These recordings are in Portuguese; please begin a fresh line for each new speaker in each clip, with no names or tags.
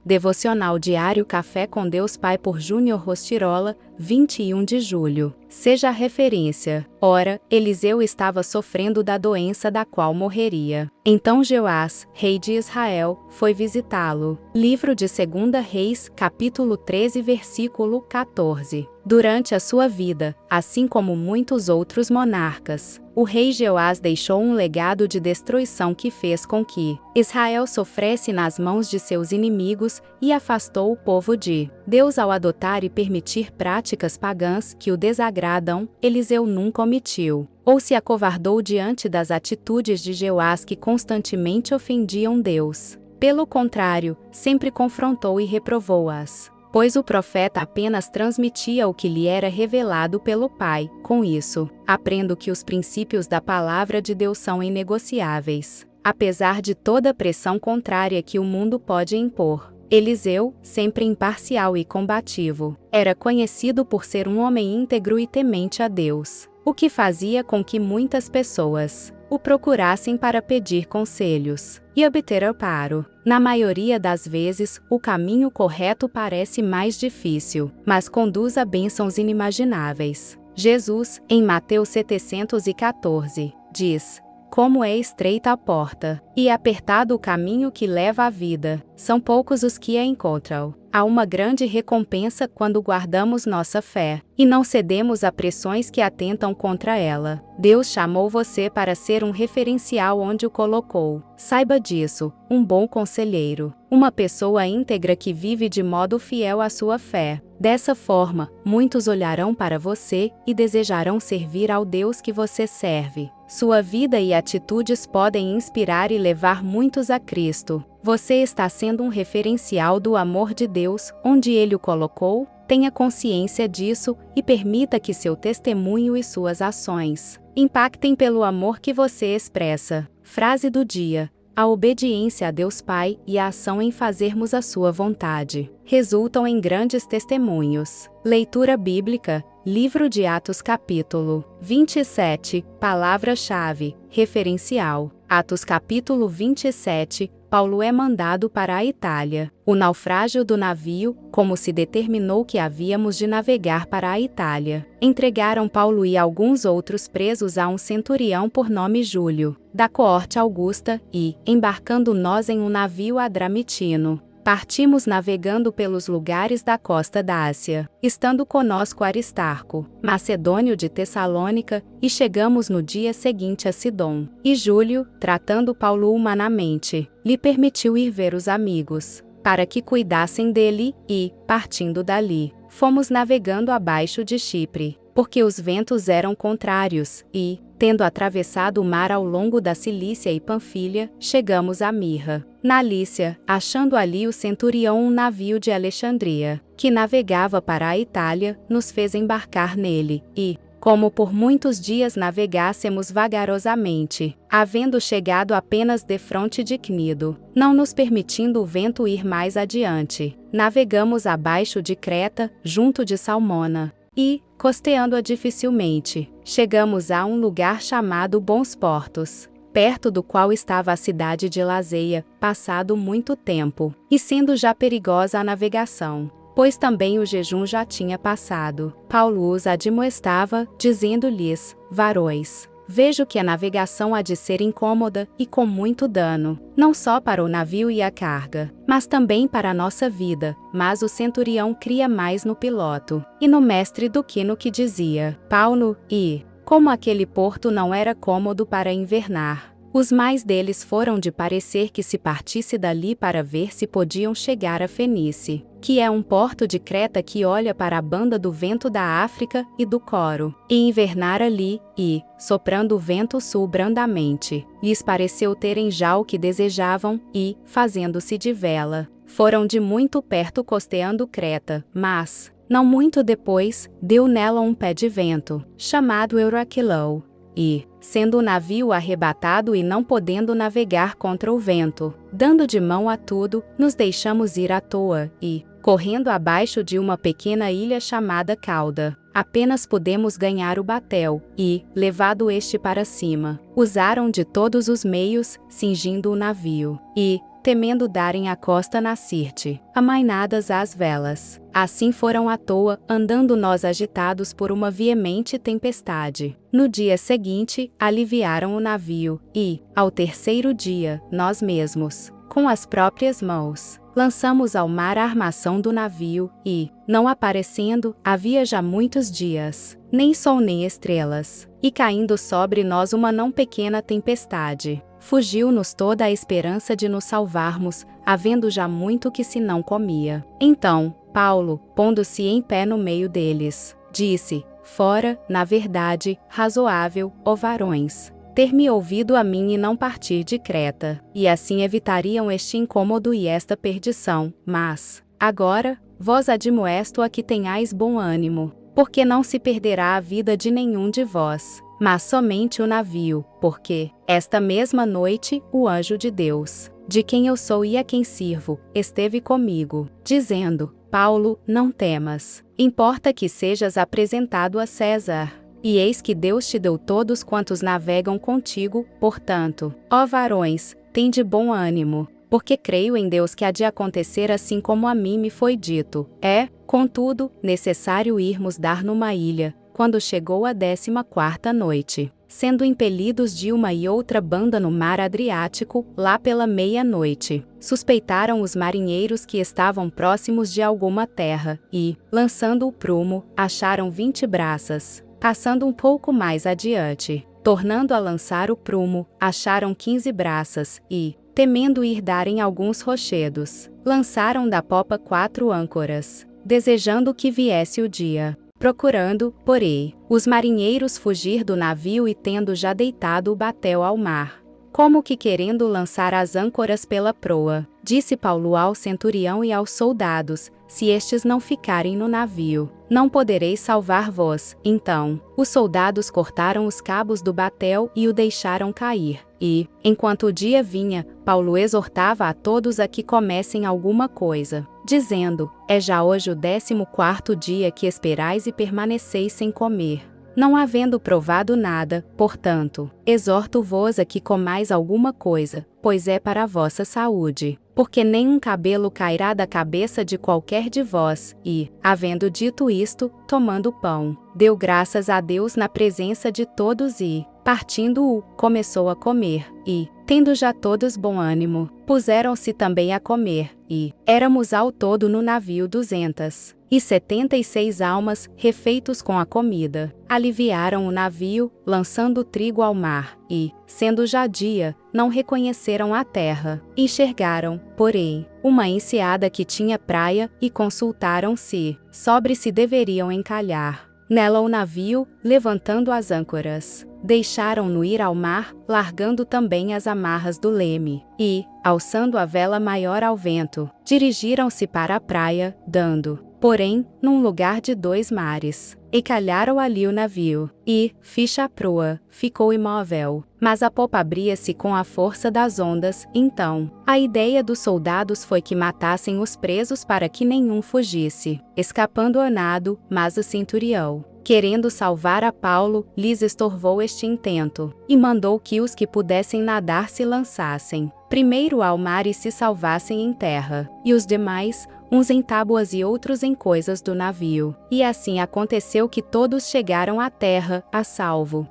Devocional Diário Café com Deus Pai por Júnior Rostirola, 21 de julho. Seja a referência. Ora, Eliseu estava sofrendo da doença da qual morreria. Então Jeoás, rei de Israel, foi visitá-lo. Livro de 2 Reis, capítulo 13, versículo 14. Durante a sua vida, assim como muitos outros monarcas, o rei Jeoás deixou um legado de destruição que fez com que Israel sofresse nas mãos de seus inimigos e afastou o povo de Deus ao adotar e permitir práticas pagãs que o desagradam. Eliseu nunca omitiu ou se acovardou diante das atitudes de Jeoás que constantemente ofendiam Deus. Pelo contrário, sempre confrontou e reprovou-as, pois o profeta apenas transmitia o que lhe era revelado pelo Pai. Com isso, aprendo que os princípios da palavra de Deus são inegociáveis, apesar de toda pressão contrária que o mundo pode impor. Eliseu, sempre imparcial e combativo, era conhecido por ser um homem íntegro e temente a Deus, o que fazia com que muitas pessoas o procurassem para pedir conselhos e obter amparo. Na maioria das vezes, o caminho correto parece mais difícil, mas conduz a bênçãos inimagináveis. Jesus, em Mateus 714, diz: como é estreita a porta, e apertado o caminho que leva à vida, são poucos os que a encontram. Há uma grande recompensa quando guardamos nossa fé, e não cedemos a pressões que atentam contra ela. Deus chamou você para ser um referencial onde o colocou. Saiba disso, um bom conselheiro, uma pessoa íntegra que vive de modo fiel à sua fé. Dessa forma, muitos olharão para você e desejarão servir ao Deus que você serve. Sua vida e atitudes podem inspirar e levar muitos a Cristo. Você está sendo um referencial do amor de Deus, onde Ele o colocou? Tenha consciência disso e permita que seu testemunho e suas ações impactem pelo amor que você expressa. Frase do dia: a obediência a Deus Pai e a ação em fazermos a sua vontade resultam em grandes testemunhos. Leitura bíblica, Livro de Atos capítulo 27, palavra-chave, referencial. Atos capítulo 27, Paulo é mandado para a Itália. O naufrágio do navio, como se determinou que havíamos de navegar para a Itália. Entregaram Paulo e alguns outros presos a um centurião por nome Júlio, da coorte Augusta, e, embarcando nós em um navio adramitino, partimos navegando pelos lugares da costa da Ásia, estando conosco Aristarco, macedônio de Tessalônica, e chegamos no dia seguinte a Sidom. E Júlio, tratando Paulo humanamente, lhe permitiu ir ver os amigos, para que cuidassem dele, e, partindo dali, fomos navegando abaixo de Chipre, porque os ventos eram contrários, e, tendo atravessado o mar ao longo da Cilícia e Panfilha, chegamos a Mirra. Na Lícia, achando ali o centurião um navio de Alexandria, que navegava para a Itália, nos fez embarcar nele, e, como por muitos dias navegássemos vagarosamente, havendo chegado apenas defronte de Cnido, não nos permitindo o vento ir mais adiante, navegamos abaixo de Creta, junto de Salmona, e, costeando-a dificilmente, chegamos a um lugar chamado Bons Portos, perto do qual estava a cidade de Lazeia, passado muito tempo, e sendo já perigosa a navegação, pois também o jejum já tinha passado. Paulo os admoestava, dizendo-lhes: varões, vejo que a navegação há de ser incômoda e com muito dano, não só para o navio e a carga, mas também para a nossa vida. Mas o centurião cria mais no piloto e no mestre do que no que dizia Paulo, e, como aquele porto não era cômodo para invernar, os mais deles foram de parecer que se partisse dali para ver se podiam chegar a Fenice, que é um porto de Creta que olha para a banda do vento da África e do Coro, e invernar ali, e, soprando o vento sul brandamente, lhes pareceu terem já o que desejavam, e, fazendo-se de vela, foram de muito perto costeando Creta, mas, não muito depois, deu nela um pé de vento, chamado Euraquilão, e, sendo o navio arrebatado e não podendo navegar contra o vento, dando de mão a tudo, nos deixamos ir à toa, e, correndo abaixo de uma pequena ilha chamada Cauda, apenas pudemos ganhar o batel, e, levado este para cima, usaram de todos os meios, cingindo o navio, e, temendo darem a costa na Sirte, amainadas às velas. Assim foram à toa, andando nós agitados por uma veemente tempestade. No dia seguinte, aliviaram o navio, e, ao terceiro dia, nós mesmos, com as próprias mãos, lançamos ao mar a armação do navio, e, não aparecendo, havia já muitos dias, nem sol nem estrelas, e caindo sobre nós uma não pequena tempestade, fugiu-nos toda a esperança de nos salvarmos, havendo já muito que se não comia. Então, Paulo, pondo-se em pé no meio deles, disse: Fora, na verdade, razoável, ó varões, ter-me ouvido a mim e não partir de Creta, e assim evitariam este incômodo e esta perdição. Mas, agora, vós admoesto a que tenhais bom ânimo, porque não se perderá a vida de nenhum de vós, mas somente o navio, porque, esta mesma noite, o anjo de Deus, de quem eu sou e a quem sirvo, esteve comigo, dizendo: Paulo, não temas, importa que sejas apresentado a César. E eis que Deus te deu todos quantos navegam contigo, portanto, ó varões, tende bom ânimo, porque creio em Deus que há de acontecer assim como a mim me foi dito. É, contudo, necessário irmos dar numa ilha, quando chegou a 14ª noite, sendo impelidos de uma e outra banda no mar Adriático, lá pela meia-noite. Suspeitaram os marinheiros que estavam próximos de alguma terra, e, lançando o prumo, acharam 20 braças. Passando um pouco mais adiante, tornando a lançar o prumo, acharam 15 braças, e, temendo ir darem alguns rochedos, lançaram da popa 4 âncoras, desejando que viesse o dia. Procurando, porém, os marinheiros fugir do navio e tendo já deitado o batel ao mar, como que querendo lançar as âncoras pela proa, disse Paulo ao centurião e aos soldados: se estes não ficarem no navio, não podereis salvar-vos. Então, os soldados cortaram os cabos do batel e o deixaram cair. E, enquanto o dia vinha, Paulo exortava a todos a que comessem alguma coisa, dizendo: é já hoje o 14º dia que esperais e permaneceis sem comer. Não havendo provado nada, portanto, exorto-vos a que comais alguma coisa, pois é para a vossa saúde, porque nenhum cabelo cairá da cabeça de qualquer de vós. E, havendo dito isto, tomando o pão, deu graças a Deus na presença de todos e, partindo-o, começou a comer, e, tendo já todos bom ânimo, puseram-se também a comer, e, éramos ao todo no navio 276 almas, refeitos com a comida. Aliviaram o navio, lançando o trigo ao mar, e, sendo já dia, não reconheceram a terra. Enxergaram, porém, uma enseada que tinha praia, e consultaram se, sobre se deveriam encalhar nela o navio, levantando as âncoras. Deixaram-no ir ao mar, largando também as amarras do leme, e, alçando a vela maior ao vento, dirigiram-se para a praia, dando, porém, num lugar de 2 mares. Encalharam ali o navio, e, ficha a proa, ficou imóvel, mas a popa abria-se com a força das ondas. Então, a ideia dos soldados foi que matassem os presos para que nenhum fugisse, escapando a nado, mas o centurião, querendo salvar a Paulo, lhes estorvou este intento, e mandou que os que pudessem nadar se lançassem, primeiro ao mar e se salvassem em terra, e os demais, uns em tábuas e outros em coisas do navio. E assim aconteceu que todos chegaram à terra, a salvo.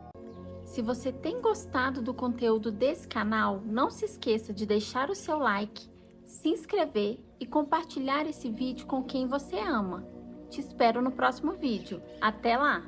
Se você tem gostado do conteúdo desse canal, não se esqueça de deixar o seu like, se inscrever e compartilhar esse vídeo com quem você ama. Te espero no próximo vídeo. Até lá!